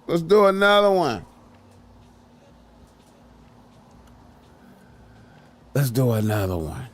Let's do another one. Let's do another one.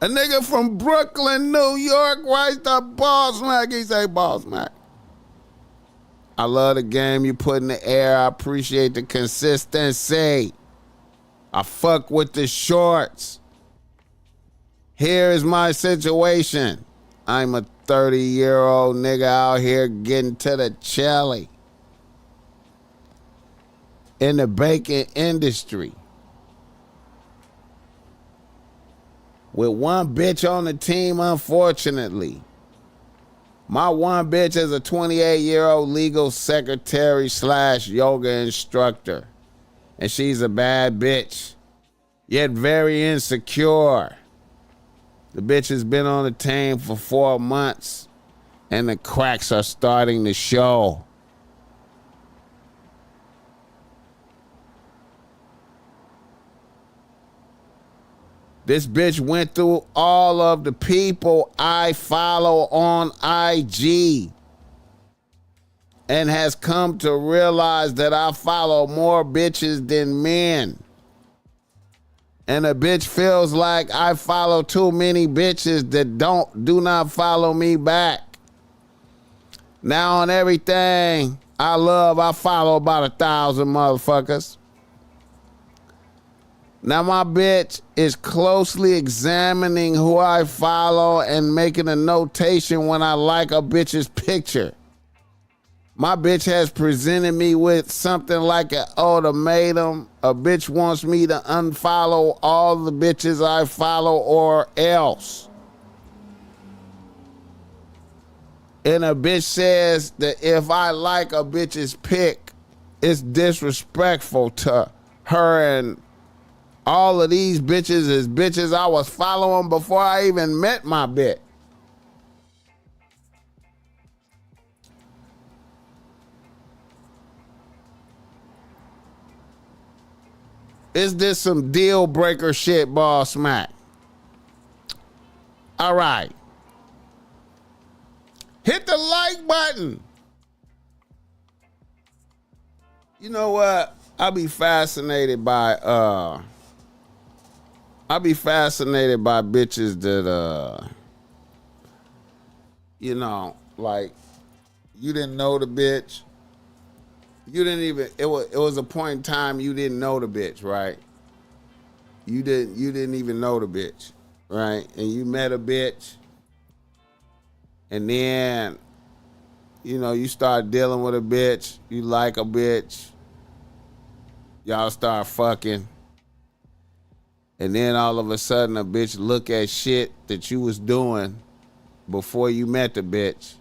A nigga from Brooklyn, New York, writes the BossMack. He say, BossMack, I love the game you put in the air. I appreciate the consistency. I fuck with the shorts. Here is my situation. I'm a 30-year-old nigga out here getting to the chili in the baking industry. With one bitch on the team, unfortunately. My one bitch is a 28-year-old legal secretary / yoga instructor. And she's a bad bitch, yet very insecure. The bitch has been on the team for 4 months, and the cracks are starting to show. This bitch went through all of the people I follow on IG and has come to realize that I follow more bitches than men. And a bitch feels like I follow too many bitches that do not follow me back. Now on everything I love, I follow about 1,000 motherfuckers. Now my bitch is closely examining who I follow and making a notation when I like a bitch's picture. My bitch has presented me with something like an ultimatum. A bitch wants me to unfollow all the bitches I follow or else. And a bitch says that if I like a bitch's pic, it's disrespectful to her, and all of these bitches is bitches I was following before I even met my bitch. Is this some deal breaker shit, BossMack? All right. Hit the like button. You know what? I'll be fascinated by bitches that you know, like, you didn't know the bitch. You didn't even, it was a point in time you didn't know the bitch, right? You didn't even know the bitch, right? And you met a bitch, and then, you know, you start dealing with a bitch, you like a bitch, y'all start fucking, and then all of a sudden a bitch look at shit that you was doing before you met the bitch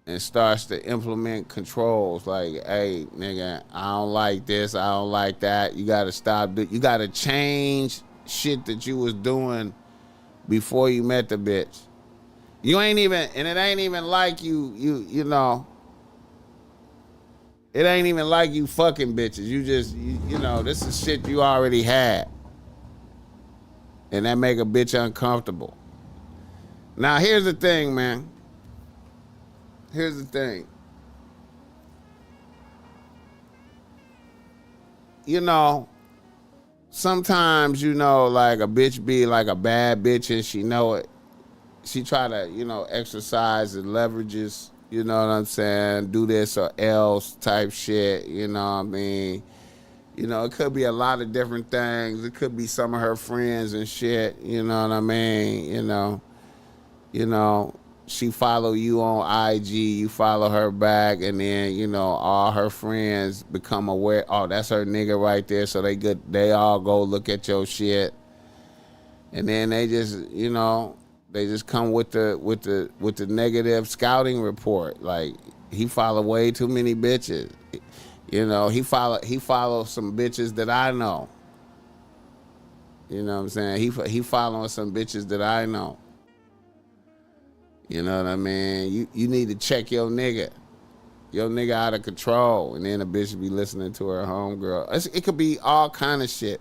and starts to implement controls like, hey, nigga, I don't like this, I don't like that. You gotta stop. You gotta change shit that you was doing before you met the bitch. You ain't even, and it ain't even like you know, it ain't even like you fucking bitches. You just, you know, this is shit you already had. And that make a bitch uncomfortable. Now, here's the thing, man. Here's the thing. You know, sometimes, you know, like a bitch be like a bad bitch and she know it. She try to, you know, exercise and leverages, you know what I'm saying, do this or else type shit, you know what I mean? You know, it could be a lot of different things. It could be some of her friends and shit, you know what I mean? You know, she follow you on IG, you follow her back, and then, you know, all her friends become aware, oh, that's her nigga right there, so they all go look at your shit. And then they just, you know, they just come with the negative scouting report. Like, he follow way too many bitches. You know, he follow some bitches that I know. You know what I'm saying? He following some bitches that I know. You know what I mean? You need to check your nigga. Your nigga out of control. And then a bitch be listening to her homegirl. It could be all kind of shit.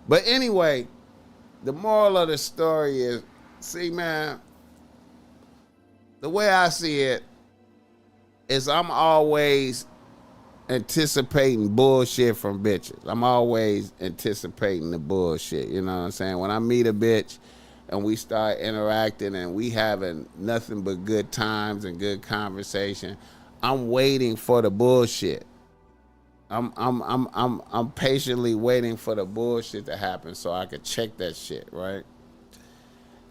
But anyway, the moral of the story is, see, man, the way I see it, is I'm always anticipating bullshit from bitches. I'm always anticipating the bullshit. You know what I'm saying? When I meet a bitch and we start interacting and we having nothing but good times and good conversation, I'm waiting for the bullshit. I'm patiently waiting for the bullshit to happen so I can check that shit, right?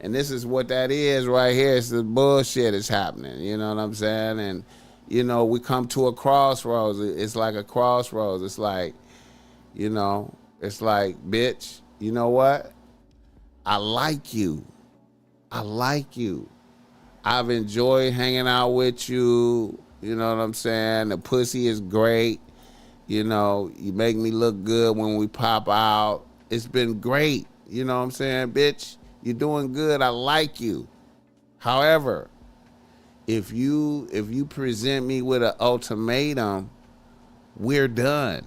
And this is what that is right here. It's the bullshit is happening. You know what I'm saying? And, you know, we come to a crossroads. It's like a crossroads. It's like, you know, it's like, bitch, you know what? I like you. I like you. I've enjoyed hanging out with you. You know what I'm saying? The pussy is great. You know, you make me look good when we pop out. It's been great. You know what I'm saying? Bitch, you're doing good. I like you. However, if you present me with an ultimatum, we're done.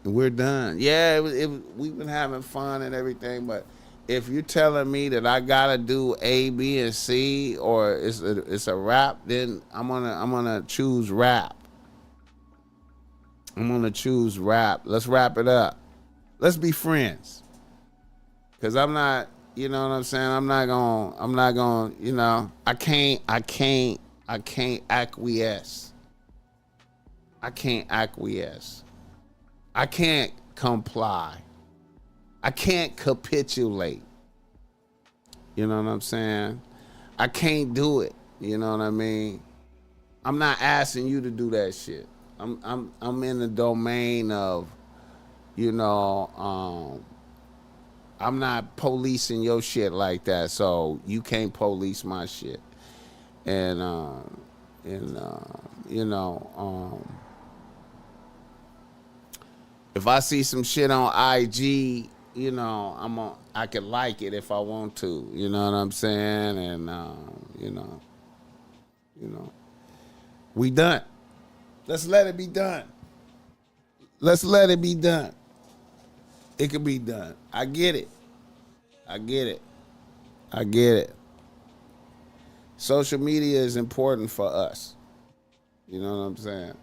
We're done. Yeah, we've been having fun and everything, but if you're telling me that I gotta do A, B, and C, or it's a rap, then I'm gonna choose rap. I'm gonna choose rap. Let's wrap it up. Let's be friends. Cause I'm not, you know what I'm saying? I'm not gonna, you know, I can't acquiesce. I can't acquiesce. I can't comply. I can't capitulate. You know what I'm saying? I can't do it. You know what I mean? I'm not asking you to do that shit. I'm in the domain of, you know, I'm not policing your shit like that, so you can't police my shit. And you know, if I see some shit on IG, you know, I could like it if I want to. You know what I'm saying? And you know, we done. Let's let it be done. Let's let it be done. It could be done. I get it. I get it. I get it. Social media is important for us. You know what I'm saying?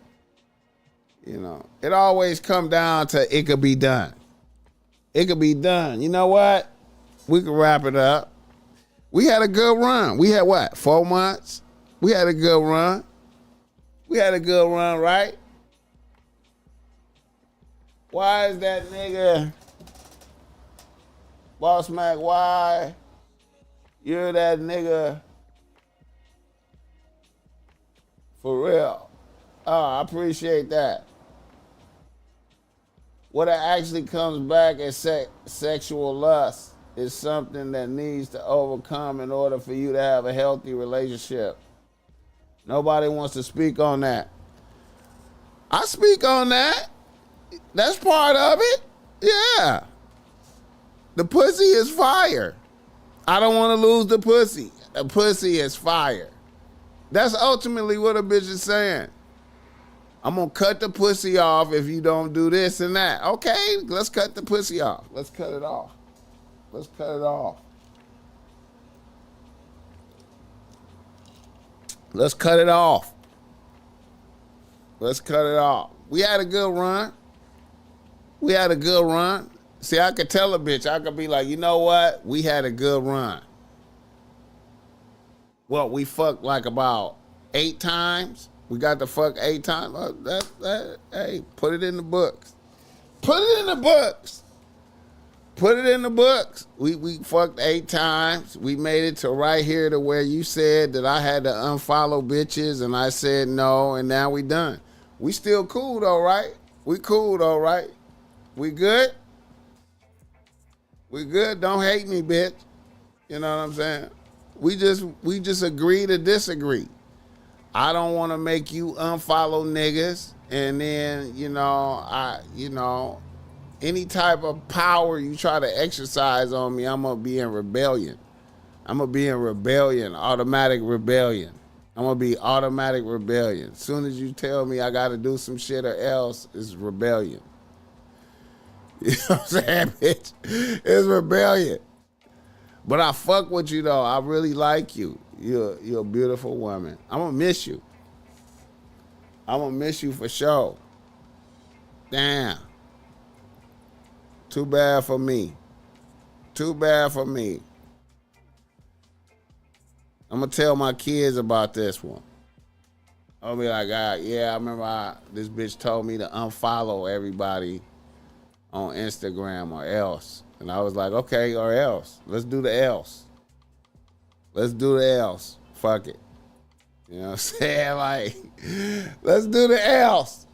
You know, it always come down to it could be done. It could be done. You know what? We can wrap it up. We had a good run. We had what? 4 months? We had a good run. We had a good run, right? Why is that nigga BossMack? Why you're that nigga for real? Oh, I appreciate that. What it actually comes back as sexual lust is something that needs to overcome in order for you to have a healthy relationship. Nobody wants to speak on that. I speak on that. That's part of it. Yeah. The pussy is fire. I don't want to lose the pussy. The pussy is fire. That's ultimately what a bitch is saying. I'm going to cut the pussy off if you don't do this and that. Okay, let's cut the pussy off. Let's cut it off. Let's cut it off. Let's cut it off. Let's cut it off. We had a good run. We had a good run. See, I could tell a bitch, I could be like, you know what? We had a good run. Well, we fucked like about 8 times. We got to fuck 8 times. Hey, put it in the books. Put it in the books. Put it in the books. We fucked 8 times. We made it to right here to where you said that I had to unfollow bitches, and I said no, and now we done. We still cool though, right? We cool though, right? We good? We good? Don't hate me, bitch. You know what I'm saying? We just agree to disagree. I don't want to make you unfollow niggas, and then, any type of power you try to exercise on me, I'm going to be in rebellion. I'm going to be in rebellion, automatic rebellion. I'm going to be automatic rebellion. As soon as you tell me I got to do some shit or else, it's rebellion. You know what I'm saying, bitch? It's rebellion. But I fuck with you, though. I really like you. You're a beautiful woman. I'm going to miss you. I'm gonna miss you for sure. Damn. Too bad for me. Too bad for me. I'm gonna tell my kids about this one. I'll be like, yeah, I remember this bitch told me to unfollow everybody on Instagram or else. And I was like, okay, or else. Let's do the else. Let's do the else. Fuck it. You know what I'm saying? Like, let's do the else.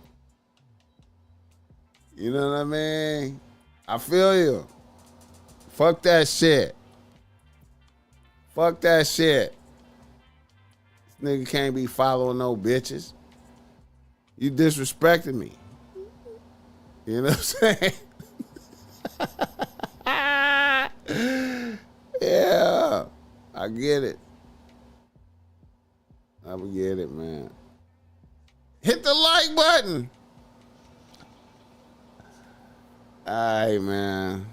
You know what I mean? I feel you. Fuck that shit. Fuck that shit. This nigga can't be following no bitches. You disrespecting me. You know what I'm saying? Yeah. I get it. I get it, man. Hit the like button. All right, man.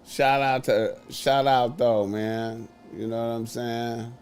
Shout out though, man. You know what I'm saying?